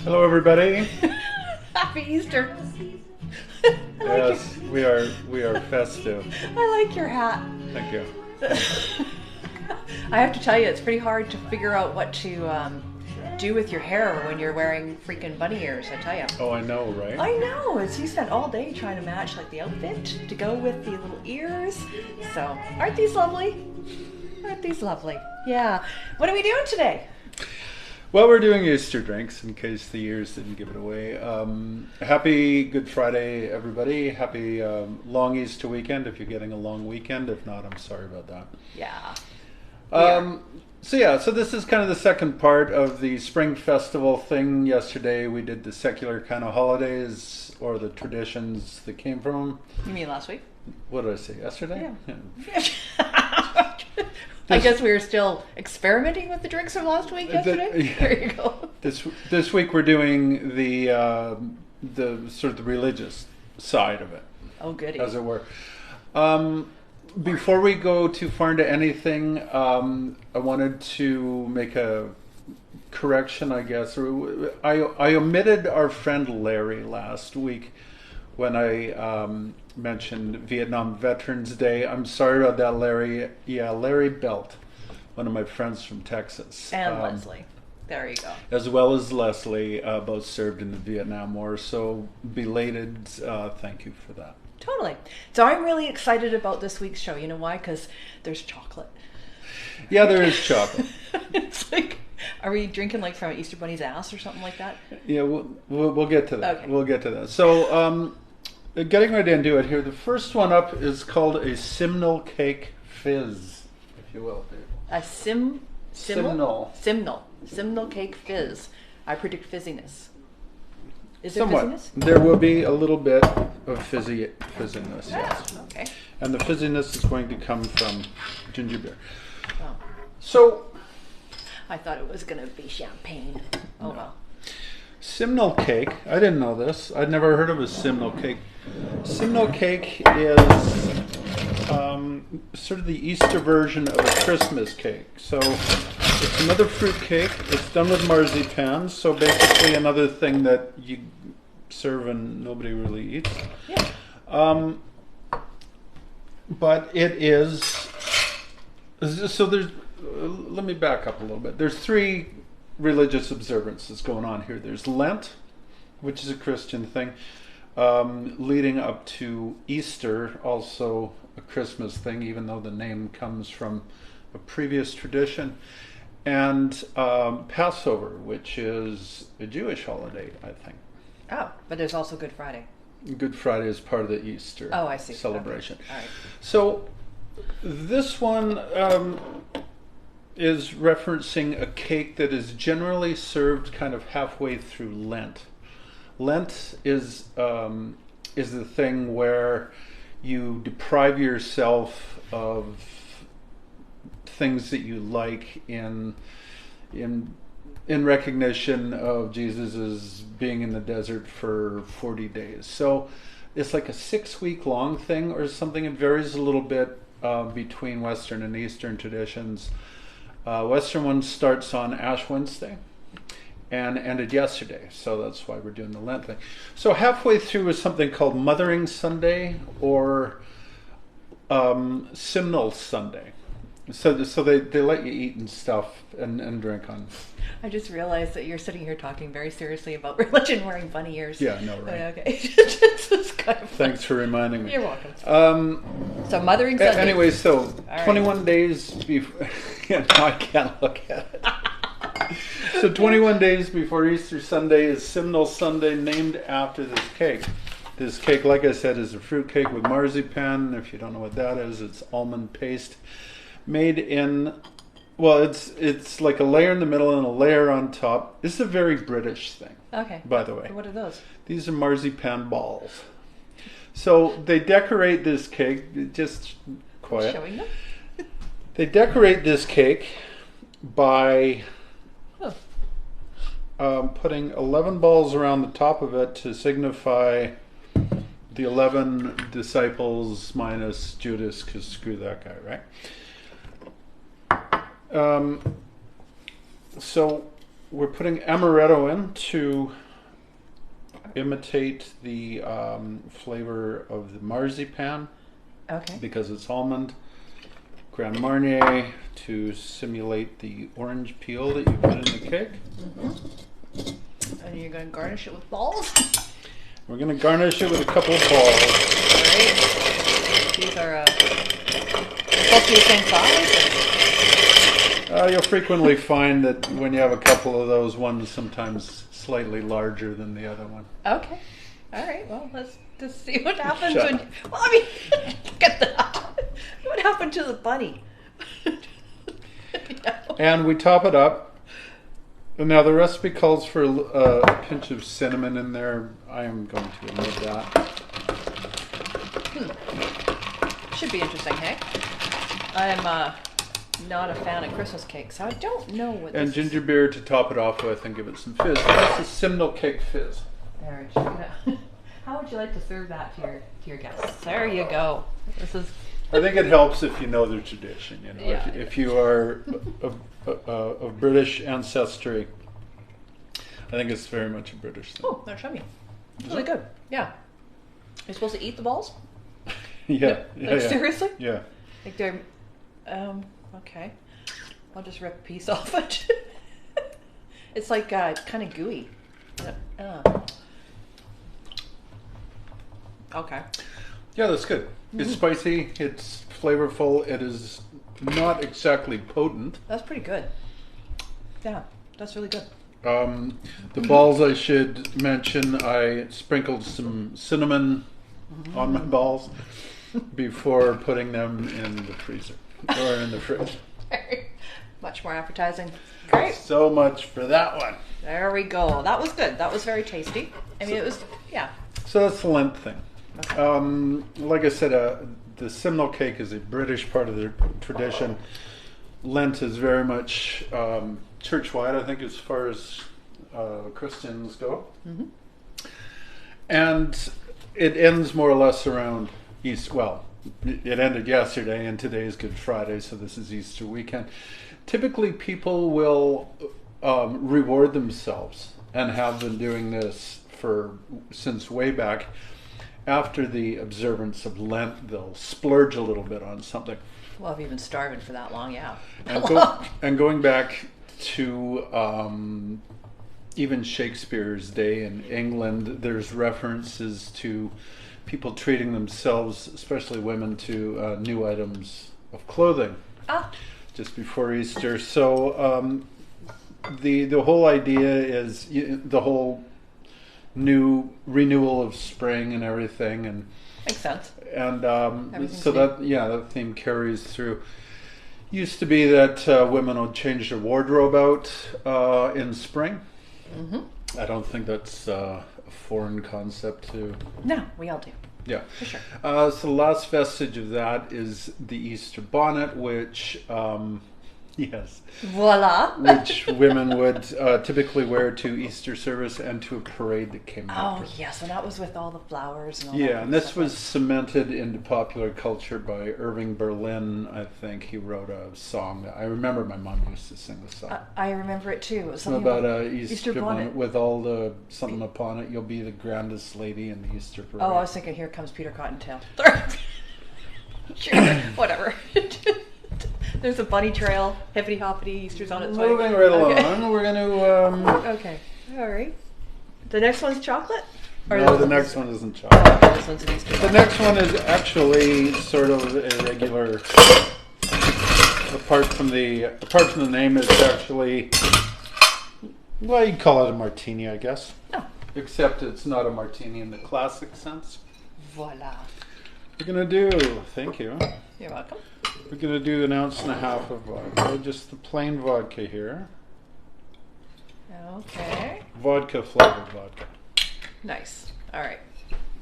Hello, everybody. Happy Easter. Yes, we are festive. I like your hat. Thank you. I have to tell you, it's pretty hard to figure out what to do with your hair when you're wearing freaking bunny ears, I tell you. Oh, I know, right? I know. It's you spent all day trying to match like the outfit to go with the little ears. So, aren't these lovely? Aren't these lovely? Yeah. What are we doing today? Well, we're doing Easter drinks in case the ears didn't give it away. Happy Good Friday, everybody. Happy long Easter weekend if you're getting a long weekend. If not, I'm sorry about that. Yeah. So this is kind of the second part of the Spring Festival thing. Yesterday we did the secular kind of holidays or the traditions that came from them. You mean last week? What did I say? Yesterday? Yeah. I guess we were still experimenting with the drinks from last week yesterday. There you go. This week we're doing the sort of the religious side of it. Oh, goody. As it were. Before we go too far into anything, I wanted to make a correction, I guess. I omitted our friend Larry last week when I mentioned Vietnam Veterans Day. I'm sorry about that, Larry. Yeah, Larry Belt, one of my friends from Texas. And Leslie. There you go. As well as Leslie, both served in the Vietnam War. So belated thank you for that. Totally. So I'm really excited about this week's show. You know why? Because there's chocolate. Yeah, there is chocolate. It's like, are we drinking like from an Easter Bunny's ass or something like that? Yeah, we'll get to that. Okay. We'll get to that. So, getting right into it here, the first one up is called a Simnel Cake Fizz, if you will. A Simnel cake fizz. I predict fizziness. Is there Somewhat. fizziness? There will be a little bit of fizziness, yes. Okay. And the fizziness is going to come from ginger beer. Oh. So, I thought it was going to be champagne. Oh, well. Simnel cake, I didn't know this. I'd never heard of a Simnel cake. Simnel cake is sort of the Easter version of a Christmas cake. So it's another fruit cake. It's done with marzipan. So basically another thing that you serve and nobody really eats. Yeah. But it is, so there's, let me back up a little bit. There's three religious observances going on here. There's Lent, which is a Christian thing, leading up to Easter, also a Christmas thing, even though the name comes from a previous tradition, and Passover, which is a Jewish holiday, I think. Oh, but there's also Good Friday. Good Friday is part of the Easter celebration. Okay. All right. So this one is referencing a cake that is generally served kind of halfway through Lent. Lent is the thing where you deprive yourself of things that you like in recognition of Jesus' being in the desert for 40 days. So it's like a 6-week long thing or something. It varies a little bit between Western and Eastern traditions. Western one starts on Ash Wednesday and ended yesterday, so that's why we're doing the Lent thing. So halfway through is something called Mothering Sunday or Simnel Sunday. So they let you eat and stuff and drink on. I just realized that you're sitting here talking very seriously about religion wearing bunny ears. Yeah, no, right. Okay. This is kind of fun. Thanks for reminding me. You're welcome. So Mothering Sunday. Anyway, so All 21 days before... Yeah, now I can't look at it. So 21 days before Easter Sunday is Simnel Sunday, named after this cake. This cake, like I said, is a fruit cake with marzipan. If you don't know what that is, it's almond paste made in... Well, it's like a layer in the middle and a layer on top. This is a very British thing. Okay. By the way. What are those? These are marzipan balls. So they decorate this cake, just quiet. Showing them? They decorate this cake by putting 11 balls around the top of it to signify the 11 disciples minus Judas, because screw that guy, right? So we're putting amaretto in to imitate the flavor of the marzipan Okay. because it's almond. Grand Marnier to simulate the orange peel that you put in the cake. And you're going to garnish it with balls? We're going to garnish it with a couple of balls. Alright. These are supposed to be the same size? You'll frequently find that when you have a couple of those, one's sometimes slightly larger than the other one. Okay. Alright, well, let's just see what happens Shut when... up. Well, I mean, look at that. What happened to the bunny? And we top it up. Now the recipe calls for a pinch of cinnamon in there. I am going to omit that. Should be interesting, hey? I'm not a fan of Christmas cake, so I don't know what And this ginger beer to top it off with and give it some fizz. That's a Simnel cake fizz. There, how would you like to serve that to your guests? There you go. This is... I think it helps if you know the tradition. You know, Yeah. if you are of British ancestry, I think it's very much a British thing. Oh, they're yummy. Really good. Yeah. You're supposed to eat the balls? Yeah. Like, seriously? Yeah. Like they're... okay. I'll just rip a piece off it. It's like kind of gooey. Okay. Yeah, that's good. It's spicy. It's flavorful. It is not exactly potent. That's pretty good. Yeah, that's really good. The balls, I should mention, I sprinkled some cinnamon on my balls before putting them in the freezer or in the fridge. Much more appetizing. Great. So much for that one. There we go. That was good. That was very tasty. I mean, it was, yeah. So that's the Lent thing. Okay. Like I said, the Simnel cake is a British part of the tradition. Lent is very much church-wide, I think, as far as Christians go. And it ends more or less around Easter. Well, it ended yesterday, and today is Good Friday, so this is Easter weekend. Typically, people will reward themselves, and have been doing this since way back. After the observance of Lent, they'll splurge a little bit on something. Well, if you've been starving for that long, yeah. And going back to even Shakespeare's day in England, there's references to people treating themselves, especially women, to new items of clothing just before Easter. So the whole idea is the whole new renewal of spring and everything, and Makes sense. and so new. that theme carries through. Used to be that women would change their wardrobe out in spring. I don't think that's a foreign concept to... No, we all do. Yeah. For sure. So the last vestige of that is the Easter bonnet, which, yes, Voila. which women would typically wear to Easter service and to a parade that came Oh, after. yes, and that was with all the flowers and all that. Yeah, kind and of this stuff. was cemented into popular culture by Irving Berlin. I think he wrote a song that I remember my mom used to sing the song. I remember it too. It was something About a Easter Easter bonnet bonnet. with all the something upon it. You'll be the grandest lady in the Easter parade. Oh, I was thinking, here comes Peter Cottontail. Sure, whatever. There's a bunny trail, hippity hoppity, Easter's on its way. Moving right Okay. along, we're going to... Okay, all right. The next one's chocolate? no, the next one isn't chocolate. Oh, this one's an Easter The bonnet. next one is actually sort of a regular... Apart from the name, it's actually... Well, you'd call it a martini, I guess. Oh, Except it's not a martini in the classic sense. voila. We're going to do... Thank you. You're welcome. We're going to do 1.5 ounces of vodka. Just the plain vodka here. Okay. Vodka flavored vodka. Nice. All right.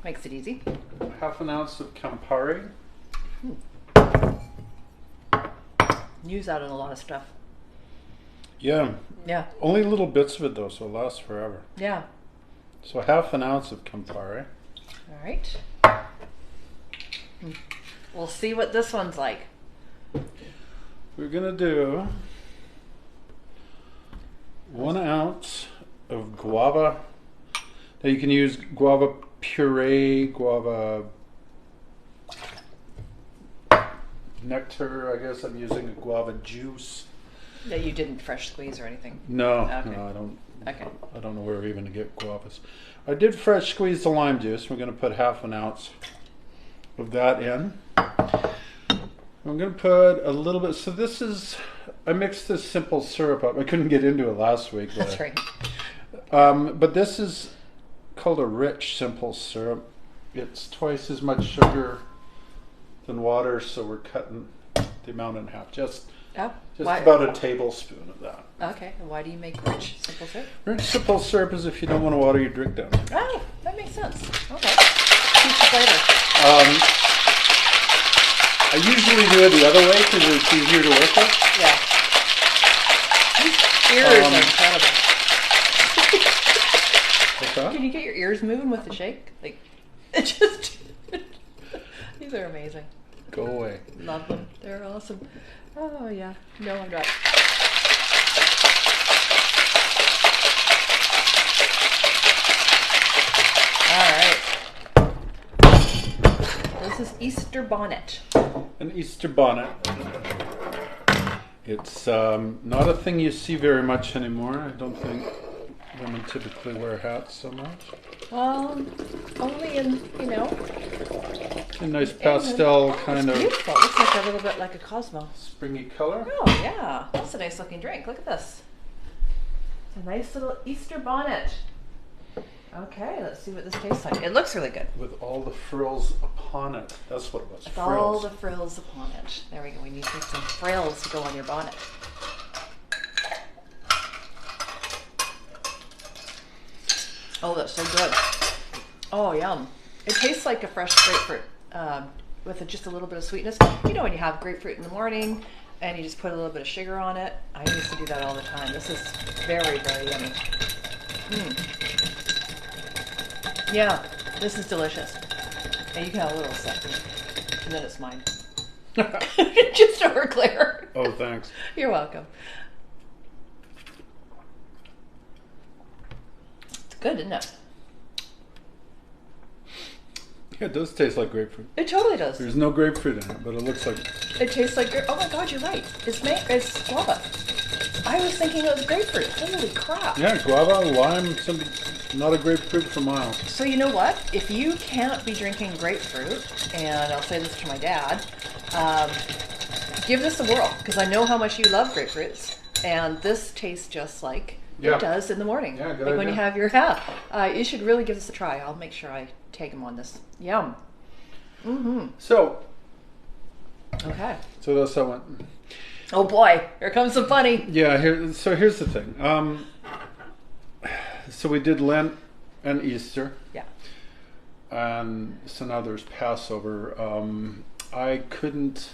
Makes it easy. 1/2 ounce of Campari. Use that on a lot of stuff. Yeah, Yeah. only little bits of it though, so it lasts forever. Yeah. So 1/2 ounce of Campari. All right. We'll see what this one's like. We're gonna do 1 ounce guava. Now you can use guava puree, guava nectar. I guess I'm using a guava juice. That you didn't fresh squeeze or anything? No, Okay. no, I don't. Okay. I don't know where even to get guavas. I did fresh squeeze the lime juice. We're going to put 1/2 ounce of that in. I'm going to put a little bit. So this is, I mixed this simple syrup up. I couldn't get into it last week. That's right. But this is called a rich simple syrup. It's twice as much sugar than water, so we're cutting the amount in half. Just Why? about a tablespoon of that. Okay. And why do you make rich simple syrup? Rich simple syrup is if you don't want to water your drink down. Oh, that makes sense. Okay. Keep the flavor. I usually do it the other way because it's easier to work with. Yeah. These ears are incredible. What's that? Can you get your ears moving with the shake? Like, it just. These are amazing. Go away. Love them. They're awesome. Oh, yeah. No, I'm not. All right. This is Easter bonnet. An Easter bonnet. It's not a thing you see very much anymore. I don't think women typically wear hats so much. Only in, A nice pastel kind it's of beautiful. It looks like a little bit like a Cosmo. springy color. Oh, yeah. That's a nice looking drink. Look at this. It's a nice little Easter bonnet. Okay, let's see what this tastes like. It looks really good. With all the frills upon it. That's what it was. With Frills. all the frills upon it. There we go. We need some frills to go on your bonnet. Oh, that's so good. Oh, yum. It tastes like a fresh grapefruit with just a little bit of sweetness. You know when you have grapefruit in the morning and you just put a little bit of sugar on it? I used to do that all the time. This is very, very yummy. Yeah, this is delicious. And you can have a little second, and then it's mine. Just over Claire. Oh, thanks. You're welcome. It's good, isn't it? Yeah, it does taste like grapefruit. It totally does. There's no grapefruit in it, but it looks like. It tastes like oh my god, you're right. It's guava. I was thinking it was grapefruit. Holy crap. Yeah, guava, lime, not a grapefruit for miles. So you know what? If you can't be drinking grapefruit, and I'll say this to my dad, give this a whirl, because I know how much you love grapefruits, and this tastes just like it does in the morning. Yeah, good like when idea. you have your you should really give this a try. I'll make sure I tag him on this. Yum. So Okay. that's how it went. Oh boy, here comes the bunny. Yeah, here's the thing. So we did Lent and Easter. Yeah. And so now there's Passover. I couldn't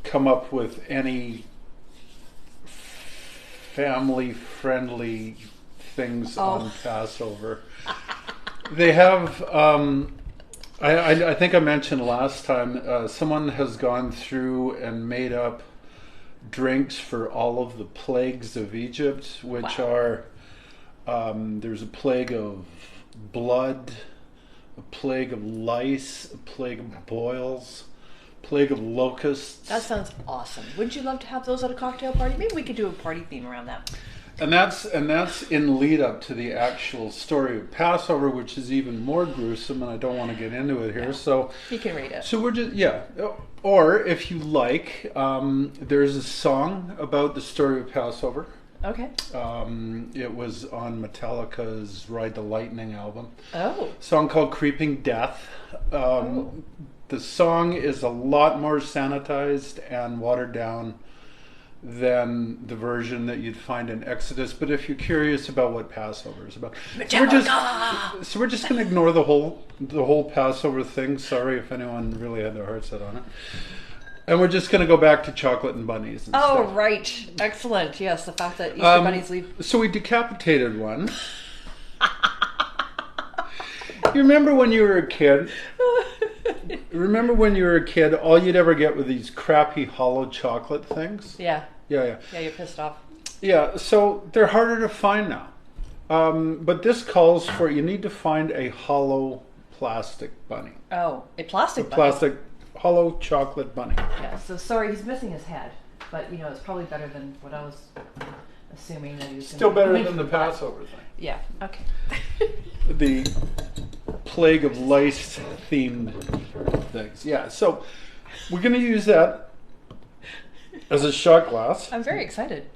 come up with any family-friendly things on Passover. They have, I think I mentioned last time, someone has gone through and made up drinks for all of the plagues of Egypt, which are, there's a plague of blood, a plague of lice, a plague of boils, plague of locusts. That sounds awesome. Wouldn't you love to have those at a cocktail party? Maybe we could do a party theme around that. And that's in lead up to the actual story of Passover, which is even more gruesome, and I don't want to get into it here. Yeah. So You can read it. So we're just or if you like, there's a song about the story of Passover. Okay. It was on Metallica's Ride the Lightning album. Oh. A song called Creeping Death. The song is a lot more sanitized and watered down than the version that you'd find in Exodus. But if you're curious about what Passover is about, so we're just going to ignore the whole Passover thing. Sorry if anyone really had their heart set on it. And we're just going to go back to chocolate and bunnies and Oh, stuff. right. Excellent. Yes, the fact that Easter bunnies leave. So we decapitated one. You remember when you were a kid? All you'd ever get were these crappy hollow chocolate things? Yeah. Yeah. Yeah, you're pissed off. Yeah, so they're harder to find now. But this calls for, you need to find a hollow plastic bunny. Oh, a plastic bunny. Plastic hollow chocolate bunny. Yeah, so sorry, he's missing his head. But, you know, it's probably better than what I was assuming that he was Still better than the Passover thing. Yeah, okay. The plague of lice themed things. Yeah, so we're going to use that as a shot glass. I'm very excited.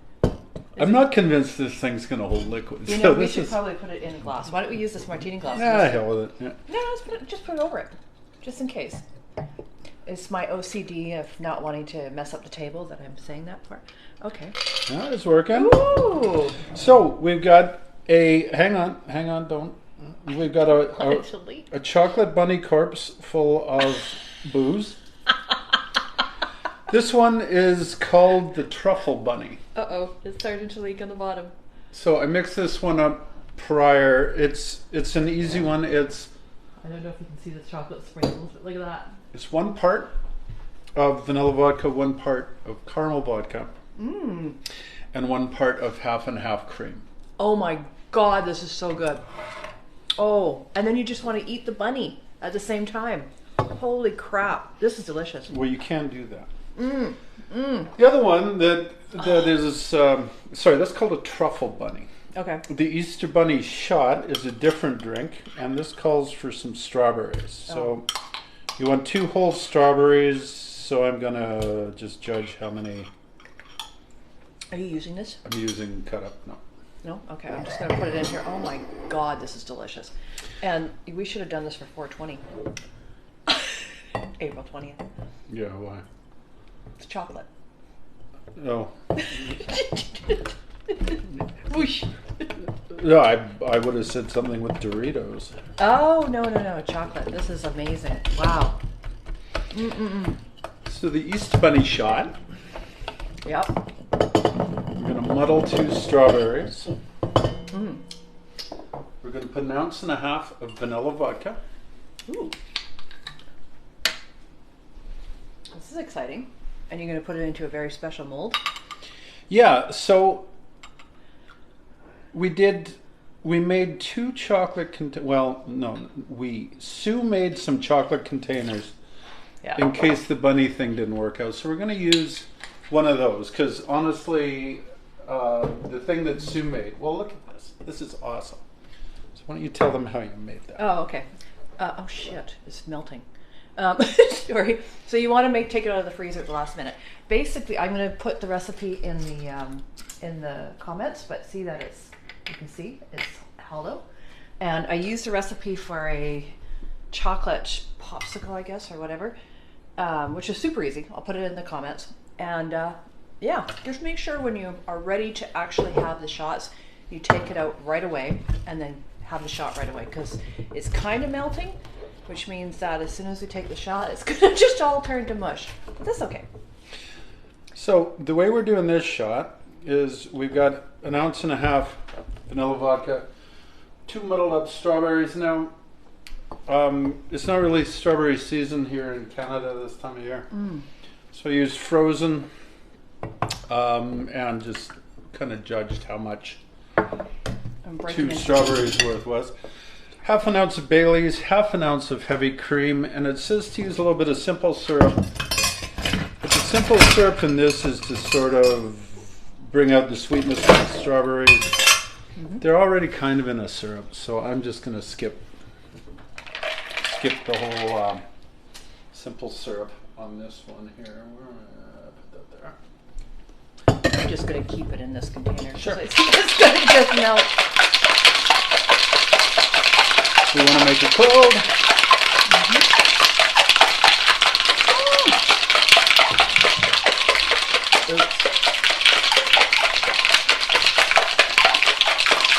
I'm not convinced this thing's going to hold liquid. You know, we should probably put it in a glass. Why don't we use this martini glass? Yeah, hell with it. Yeah. No, just put it over it, just in case. It's my OCD of not wanting to mess up the table that I'm saying that for. Okay. Yeah, it's working. Ooh. So we've got a, hang on, don't. We've got a chocolate bunny corpse full of booze. This one is called the Truffle Bunny. Uh-oh, it's starting to leak on the bottom. So I mixed this one up prior. It's an easy one. I don't know if you can see the chocolate sprinkles, but look at that. It's 1 part of vanilla vodka, 1 part of caramel vodka, and 1 part of half and half cream. Oh my God, this is so good. Oh, and then you just want to eat the bunny at the same time. Holy crap, this is delicious. Well, you can do that. The other one that is, sorry, that's called a Truffle Bunny. Okay. The Easter Bunny shot is a different drink, and this calls for some strawberries. So you want 2 whole strawberries, so I'm going to just judge how many. Are you using this? I'm using cut up, no. No? Okay, I'm just going to put it in here. Oh my God, this is delicious. And we should have done this for 420. April 20th. Yeah, why? It's chocolate. Oh. Whoosh. No, I would have said something with Doritos. Oh, no, chocolate. This is amazing. Wow. So the Easter Bunny shot. Yep. We're going to muddle 2 strawberries. We're going to put 1.5 ounces of vanilla vodka. Ooh. This is exciting. And you're going to put it into a very special mold? Yeah, so we made 2 chocolate Sue made some chocolate containers in case the bunny thing didn't work out. So we're going to use one of those because honestly, the thing that Sue made, well, look at this. This is awesome. So why don't you tell them how you made that? Oh, okay. Oh shit, it's melting. Sorry. So you want to take it out of the freezer at the last minute. Basically, I'm going to put the recipe in the comments, but see that you can see it's hollow. And I used a recipe for a chocolate popsicle, I guess, or whatever, which is super easy. I'll put it in the comments. And yeah, just make sure when you are ready to actually have the shots, you take it out right away and then have the shot right away because it's kind of melting, which means that as soon as we take the shot, it's going to just all turn to mush. But that's okay. So the way we're doing this shot is we've got 1.5 ounces vanilla vodka, 2 muddled up strawberries. Now, it's not really strawberry season here in Canada this time of year. So I used frozen and just kind of judged how much 2 strawberries worth was. 1/2 ounce of Bailey's, 1/2 ounce of heavy cream, and it says to use a little bit of simple syrup. But the simple syrup in this is to sort of bring out the sweetness of the strawberries. They're already kind of in a syrup, so I'm just going to skip the whole simple syrup on this one here. We're going to put that there. I'm just going to keep it in this container. Sure. It's going to just melt. We want to make it cold.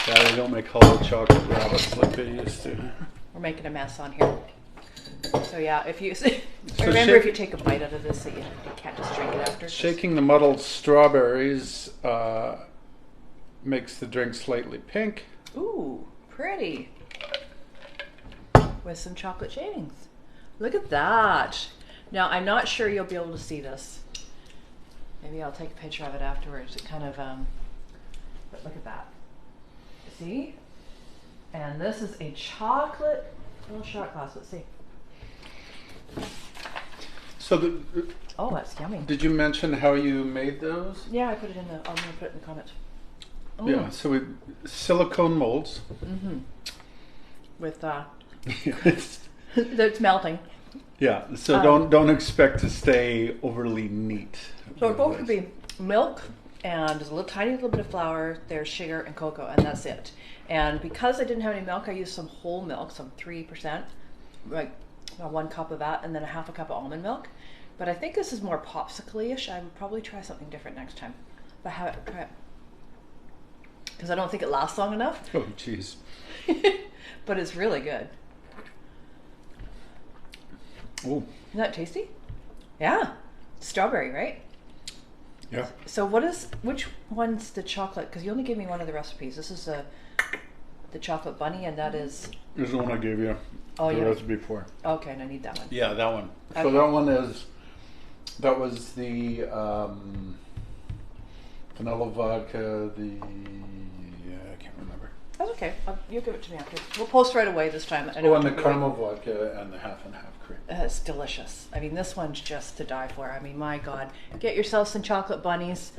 Yeah, they don't make hollow chocolate rabbits like they used to. We're making a mess on here. So yeah, if you remember, if you take a bite out of this, so you can't just drink it after. Shaking the muddled strawberries makes the drink slightly pink. Ooh, pretty. With some chocolate shavings. Look at that. Now, I'm not sure you'll be able to see this. Maybe I'll take a picture of it afterwards. It kind of, but look at that. See? And this is a chocolate little shot glass. Let's see. So, Oh, that's yummy. did you mention how you made those? Yeah, I put it in the. I'm gonna put it in the comments. Oh. Yeah. So we silicone molds. Mm-hmm. With It's- it's melting. yeah. So don't expect to stay overly neat. So it's with supposed to this. be milk and there's a little tiny little bit of flour. There's sugar and cocoa, and that's it. And because I didn't have any milk, I used some whole milk, some 3%, like 1 cup of that, and then a half a cup of almond milk. But I think this is more popsicle-ish. I would probably try something different next time. But try it. Because I don't think it lasts long enough. Oh, jeez. But it's really good. Oh. Isn't that tasty? Yeah. Strawberry, right? Yeah. So which one's the chocolate? Because you only gave me one of the recipes. This is the chocolate bunny, and that is... Here's the one I gave you. Oh, the yeah. recipe for. Okay, and I need that one. Yeah, that one. Okay. So that one is, that was the vanilla vodka, I can't remember. That's okay. You'll give it to me after. We'll post right away this time. Oh, and the caramel vodka and the half and half cream. It's delicious. I mean, this one's just to die for. I mean, my God. Get yourself some chocolate bunnies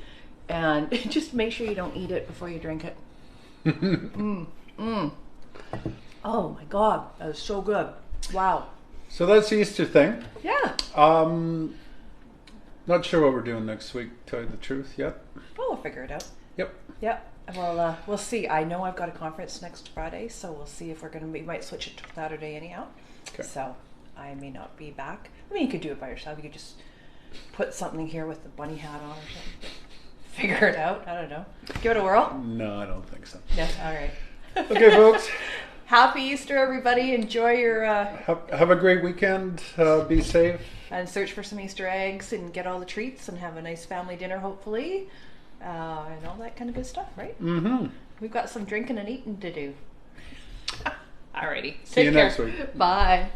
and just make sure you don't eat it before you drink it. Oh my God, that was so good. Wow. So that's the Easter thing. Yeah. Not sure what we're doing next week, to tell you the truth, yet. Well, we'll figure it out. Yep. Yep. Well, we'll see. I know I've got a conference next Friday, so we'll see if we might switch it to Saturday anyhow. Okay. So I may not be back. I mean, you could do it by yourself. You could just put something here with the bunny hat on or something. Figure it out. I don't know. Give it a whirl? No, I don't think so. Yeah, all right. Okay, folks. Happy Easter, everybody. Enjoy your... Have a great weekend. Be safe. and search for some Easter eggs and get all the treats and have a nice family dinner, hopefully. And all that kind of good stuff, right? Mm-hmm. We've got some drinking and eating to do. Alrighty. See you Take care. next week. Bye.